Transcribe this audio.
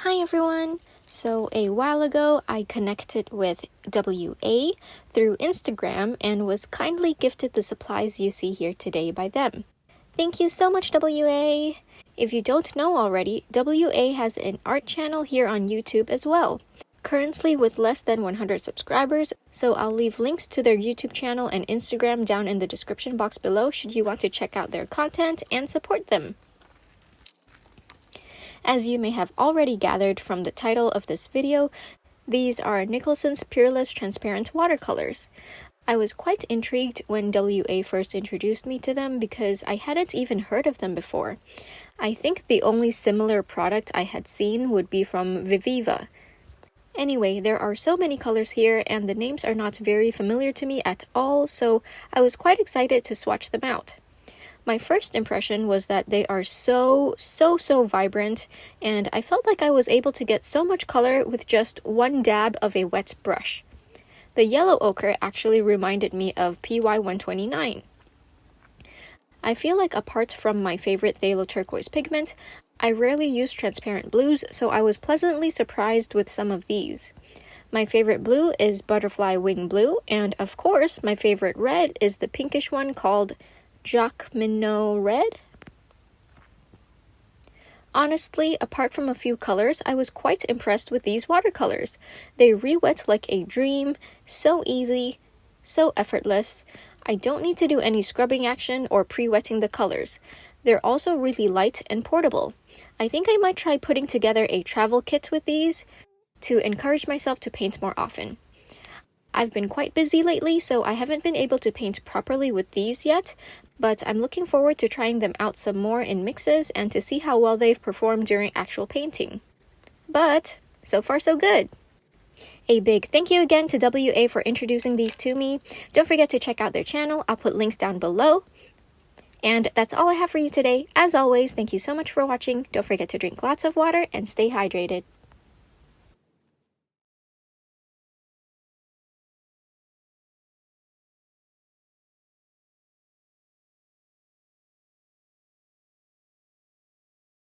Hi everyone! So a while ago I connected with W.A through Instagram and was kindly gifted the supplies you see here today by them. Thank you so much, W.A! If you don't know already, W.A has an art channel here on YouTube as well. Currently with less than 100 subscribers, so I'll leave links to their YouTube channel and Instagram down in the description box below should you want to check out their content and support them. As you may have already gathered from the title of this video, these are Nicholson's Peerless transparent watercolors. I was quite intrigued when W.A first introduced me to them because I hadn't even heard of them before. I think the only similar product I had seen would be from Viviva. Anyway, there are so many colors here and the names are not very familiar to me at all, so I was quite excited to swatch them out. My first impression was that they are so vibrant, and I felt like I was able to get so much color with just one dab of a wet brush. The yellow ochre actually reminded me of PY129. I feel like apart from my favorite phthalo turquoise pigment, I rarely use transparent blues, so I was pleasantly surprised with some of these. My favorite blue is Butterfly Wing Blue, and of course, my favorite red is the pinkish one called Jacqueminot Red. Honestly, apart from a few colors, I was quite impressed with these watercolors. They re-wet like a dream, so easy, so effortless. I don't need to do any scrubbing action or pre-wetting the colors. They're also really light and portable. I think I might try putting together a travel kit with these to encourage myself to paint more often. I've been quite busy lately, so I haven't been able to paint properly with these yet, but I'm looking forward to trying them out some more in mixes and to see how well they've performed during actual painting. But so far so good! A big thank you again to W.A for introducing these to me. Don't forget to check out their channel, I'll put links down below. And that's all I have for you today. As always, thank you so much for watching. Don't forget to drink lots of water and stay hydrated.